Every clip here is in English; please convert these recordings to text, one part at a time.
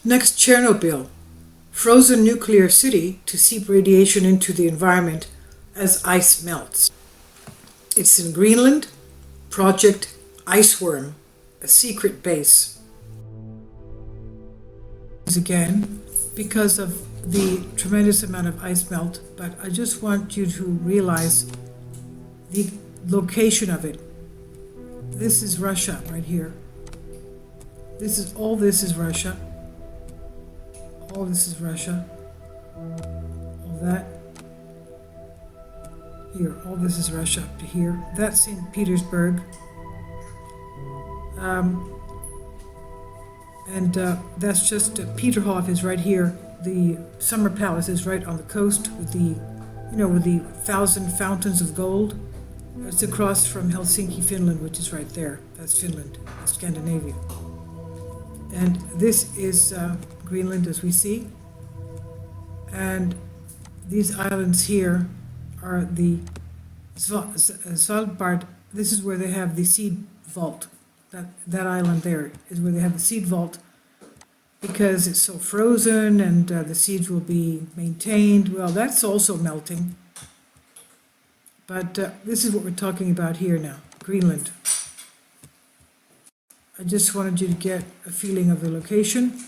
Next, Chernobyl, frozen nuclear city to seep radiation into the environment as ice melts. It's in Greenland, Project Iceworm, a secret base. Again, because of the tremendous amount of ice melt, but I just want you to realize the location of it. This is Russia right here. This is Russia. All this is Russia. All that. Here, all this is Russia up to here. That's St. Petersburg. That's just Peterhof is right here. The Summer Palace is right on the coast with the 1,000 fountains of gold. It's across from Helsinki, Finland, which is right there. That's Finland, that's Scandinavia. And this is Greenland, as we see. And these islands here are the Svalbard. This is where they have the seed vault. That island there is where they have the seed vault, because it's so frozen and the seeds will be maintained. Well, that's also melting. But this is what we're talking about here now, Greenland. I just wanted you to get a feeling of the location.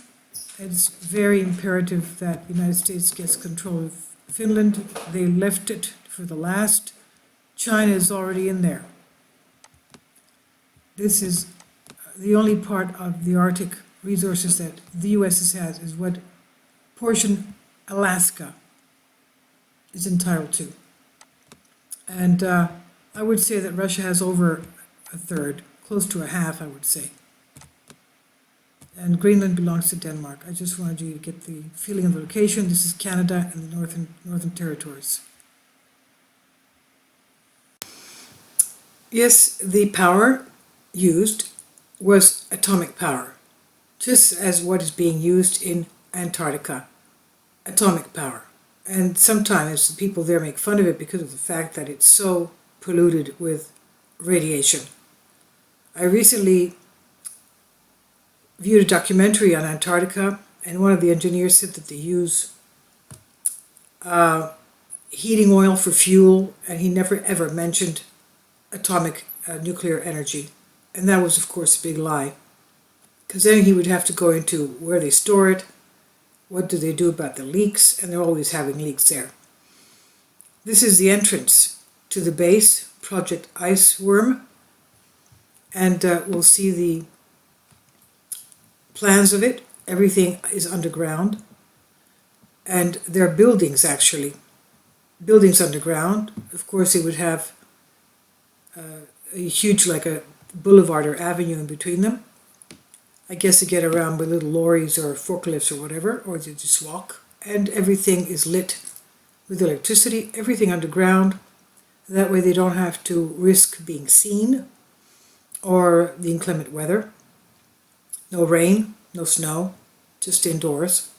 It's very imperative that the United States gets control of Finland. They left it for the last. China is already in there. This is the only part of the Arctic resources that the US has is what portion Alaska is entitled to. And I would say that Russia has over a third, close to a half, I would say. And Greenland belongs to Denmark. I just wanted you to get the feeling of the location. This is Canada and the Northern Territories. Yes, the power used was atomic power, just as what is being used in Antarctica, atomic power. And sometimes the people there make fun of it because of the fact that it's so polluted with radiation. I recently viewed a documentary on Antarctica, and one of the engineers said that they use heating oil for fuel, and he never ever mentioned atomic nuclear energy. And that was, of course, a big lie, because then he would have to go into where they store it, what do they do about the leaks, and they're always having leaks there. This is the entrance to the base, Project Iceworm, and we'll see the plans of it. Everything is underground, and there are buildings, actually. Buildings underground. Of course, they would have a huge, like a boulevard or avenue in between them. I guess to get around with little lorries or forklifts or whatever, or to just walk. And everything is lit with electricity, everything underground. That way they don't have to risk being seen or the inclement weather. No rain, no snow, just indoors.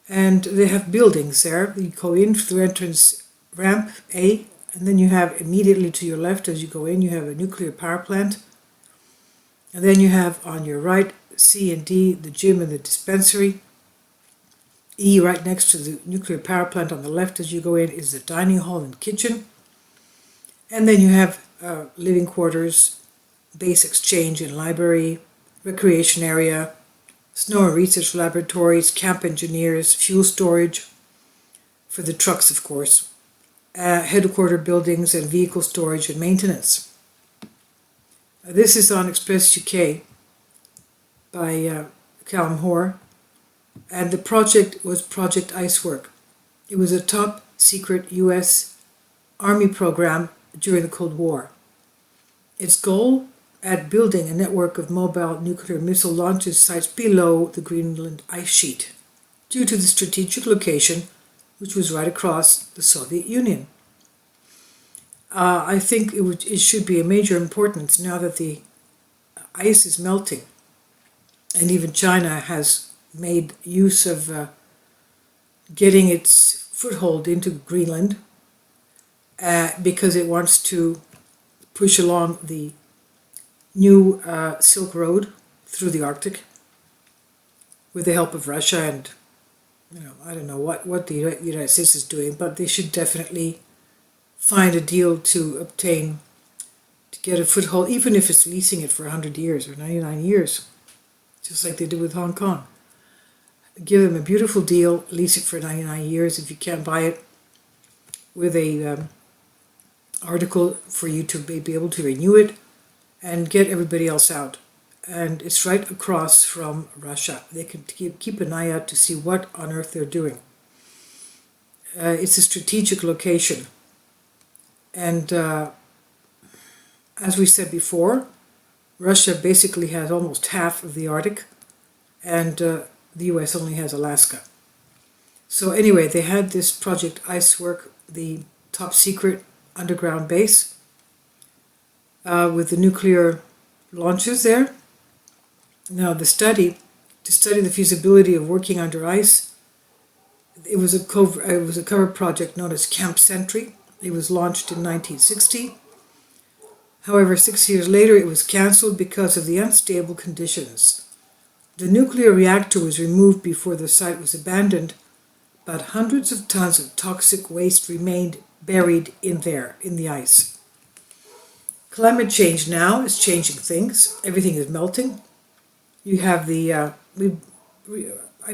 And they have buildings there. You go in through entrance ramp A, and then you have immediately to your left as you go in, you have a nuclear power plant. And then you have on your right, C and D, the gym and the dispensary. E, right next to the nuclear power plant on the left as you go in, is the dining hall and kitchen. And then you have living quarters, base exchange and library, recreation area, snow and research laboratories, camp engineers, fuel storage for the trucks, of course, headquarter buildings and vehicle storage and maintenance. This is on Express UK by Callum Hoare, and the project was Project Icework. It was a top secret US Army program during the Cold War. Its goal at building a network of mobile nuclear missile launches sites below the Greenland ice sheet, due to the strategic location, which was right across the Soviet Union. I think it should be a major importance now that the ice is melting, and even China has made use of getting its foothold into Greenland because it wants to push along the new Silk Road through the Arctic. with the help of Russia and, I don't know what the United States is doing, but they should definitely find a deal to get a foothold, even if it's leasing it for 100 years or 99 years, just like they did with Hong Kong. Give them a beautiful deal, lease it for 99 years if you can't buy it, with a article for you to be able to renew it and get everybody else out. And it's right across from Russia. They can keep an eye out to see what on earth they're doing. It's a strategic location. And as we said before, Russia basically has almost half of the Arctic, and the US only has Alaska. So anyway, they had this project Icework, the top secret underground base, with the nuclear launches there. Now to study the feasibility of working under ice, it was a cover project known as Camp Sentry. It was launched in 1960. However, 6 years later it was cancelled because of the unstable conditions. The nuclear reactor was removed before the site was abandoned, but hundreds of tons of toxic waste remained buried in the ice. Climate change now is changing things. Everything is melting. You have I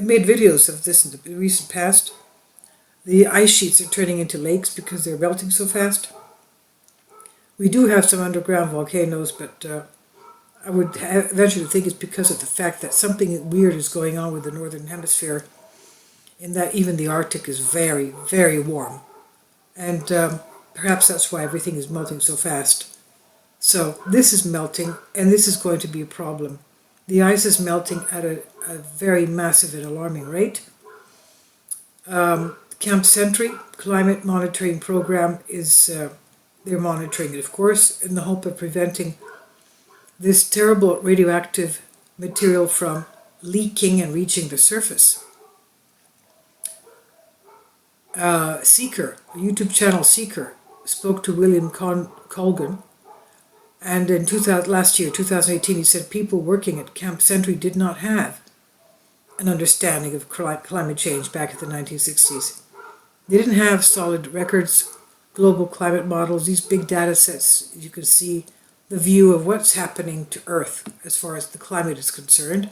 made videos of this in the recent past. The ice sheets are turning into lakes because they're melting so fast. We do have some underground volcanoes, but I would venture to think it's because of the fact that something weird is going on with the northern hemisphere, in that even the Arctic is very, very warm. And perhaps that's why everything is melting so fast. So this is melting, and this is going to be a problem. The ice is melting at a very massive and alarming rate. Camp Sentry climate monitoring program is, they're monitoring it, of course, in the hope of preventing this terrible radioactive material from leaking and reaching the surface. Seeker, the YouTube channel Seeker, spoke to William Colgan, and in last year, 2018, he said people working at Camp Sentry did not have an understanding of climate change back in the 1960s. They didn't have solid records, global climate models, these big data sets. You can see the view of what's happening to Earth as far as the climate is concerned.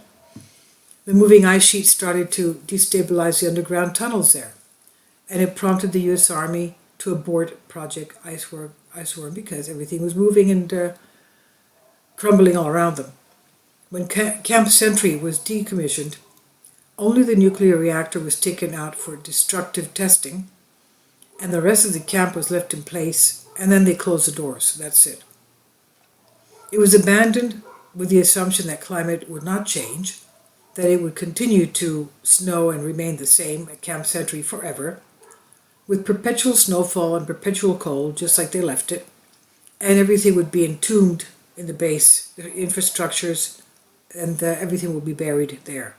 The moving ice sheet started to destabilize the underground tunnels there, and it prompted the US Army to abort Project Iceworm because everything was moving and crumbling all around them. When Camp Sentry was decommissioned, only the nuclear reactor was taken out for destructive testing, and the rest of the camp was left in place, and then they closed the doors. That's it. It was abandoned with the assumption that climate would not change, that it would continue to snow and remain the same at Camp Sentry forever, with perpetual snowfall and perpetual cold, just like they left it, and everything would be entombed in the base, the infrastructures, and everything would be buried there.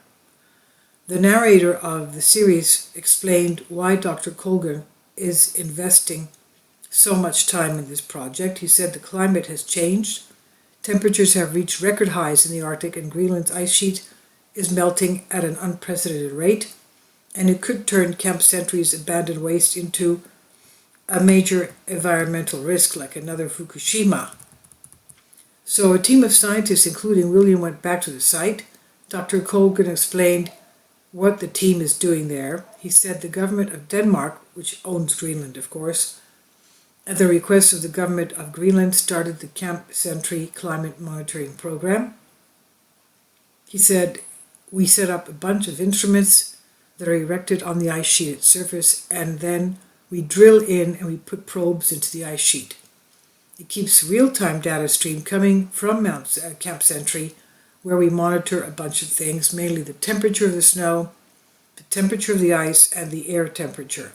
The narrator of the series explained why Dr. Colgan is investing so much time in this project. He said the climate has changed. Temperatures have reached record highs in the Arctic, and Greenland's ice sheet is melting at an unprecedented rate, and it could turn Camp Sentry's abandoned waste into a major environmental risk like another Fukushima. So a team of scientists, including William, went back to the site. Dr. Colgan explained what the team is doing there. He said the government of Denmark, which owns Greenland, of course, at the request of the government of Greenland, started the Camp Sentry climate monitoring program. He said, we set up a bunch of instruments that are erected on the ice sheet at surface, and then we drill in and we put probes into the ice sheet. It keeps real-time data stream coming from Camp Sentry, where we monitor a bunch of things, mainly the temperature of the snow, the temperature of the ice, and the air temperature.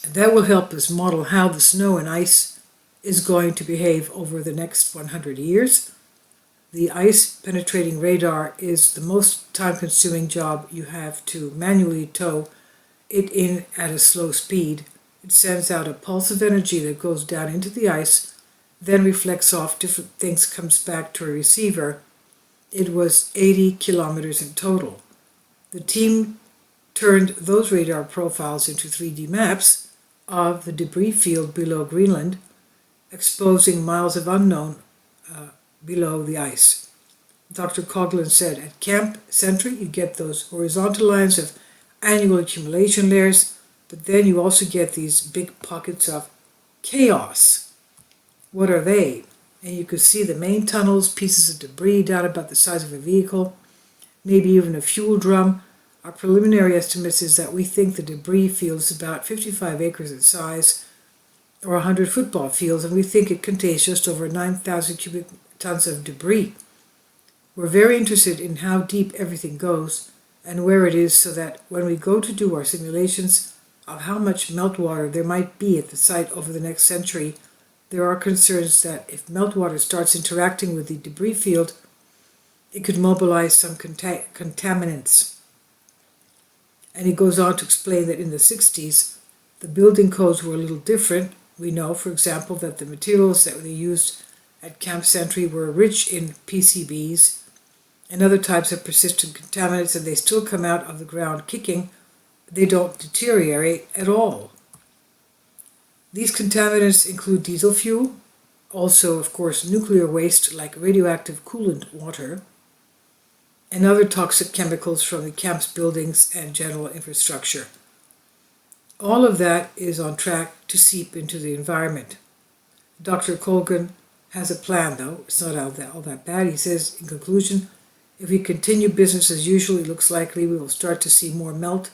And that will help us model how the snow and ice is going to behave over the next 100 years. The ice-penetrating radar is the most time-consuming job. You have to manually tow it in at a slow speed. It sends out a pulse of energy that goes down into the ice, then reflects off different things, comes back to a receiver, It was 80 kilometers in total. The team turned those radar profiles into 3D maps of the debris field below Greenland, exposing miles of unknown below the ice. Dr. Coughlin said, at Camp Sentry you get those horizontal lines of annual accumulation layers, but then you also get these big pockets of chaos. What are they? And you could see the main tunnels, pieces of debris down about the size of a vehicle, maybe even a fuel drum. Our preliminary estimates is that we think the debris field is about 55 acres in size, or 100 football fields, and we think it contains just over 9,000 cubic tons of debris. We're very interested in how deep everything goes and where it is, so that when we go to do our simulations of how much meltwater there might be at the site over the next century, there are concerns that if meltwater starts interacting with the debris field, it could mobilize some contaminants. And he goes on to explain that in the 60s, the building codes were a little different. We know, for example, that the materials that they used at Camp Sentry were rich in PCBs and other types of persistent contaminants, and they still come out of the ground kicking. They don't deteriorate at all. These contaminants include diesel fuel, also, of course, nuclear waste like radioactive coolant water, and other toxic chemicals from the camp's buildings and general infrastructure. All of that is on track to seep into the environment. Dr. Colgan has a plan, though. It's not all that bad. He says, in conclusion, if we continue business as usual, it looks likely we will start to see more melt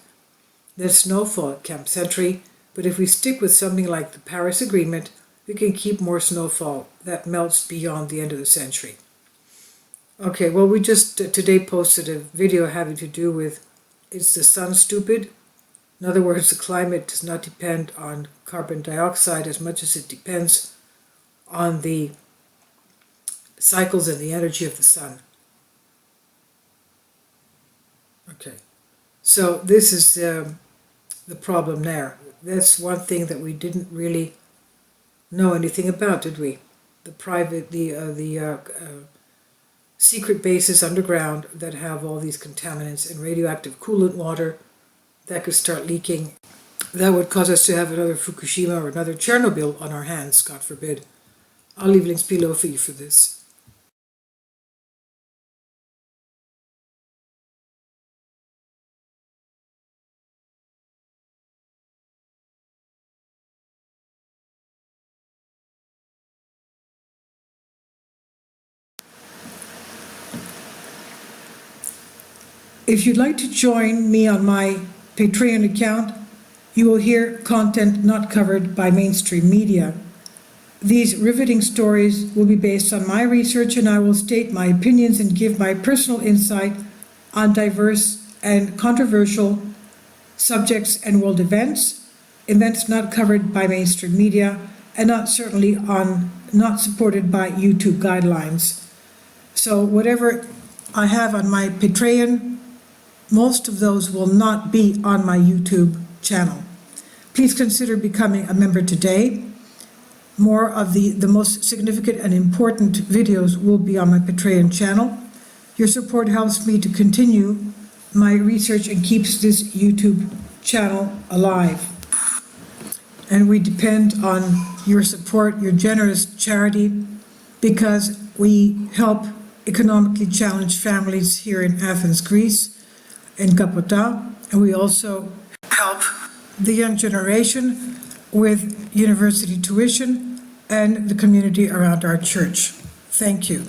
than snowfall at Camp Sentry. But if we stick with something like the Paris Agreement, we can keep more snowfall that melts beyond the end of the century. Okay, well, we just today posted a video having to do with, is the sun stupid? In other words, the climate does not depend on carbon dioxide as much as it depends on the cycles and the energy of the sun. Okay, so this is the problem there. That's one thing that we didn't really know anything about, did we? The secret bases underground that have all these contaminants and radioactive coolant water that could start leaking. That would cause us to have another Fukushima or another Chernobyl on our hands, God forbid. I'll leave links below for you for this. If you'd like to join me on my Patreon account, you will hear content not covered by mainstream media. These riveting stories will be based on my research, and I will state my opinions and give my personal insight on diverse and controversial subjects and world events not covered by mainstream media, and not supported by YouTube guidelines. So whatever I have on my Patreon, most of those will not be on my YouTube channel. Please consider becoming a member today. More of the most significant and important videos will be on my Patreon channel. Your support helps me to continue my research and keeps this YouTube channel alive. And we depend on your support, your generous charity, because we help economically challenged families here in Athens, Greece, in Kapota, and we also help the young generation with university tuition and the community around our church. Thank you.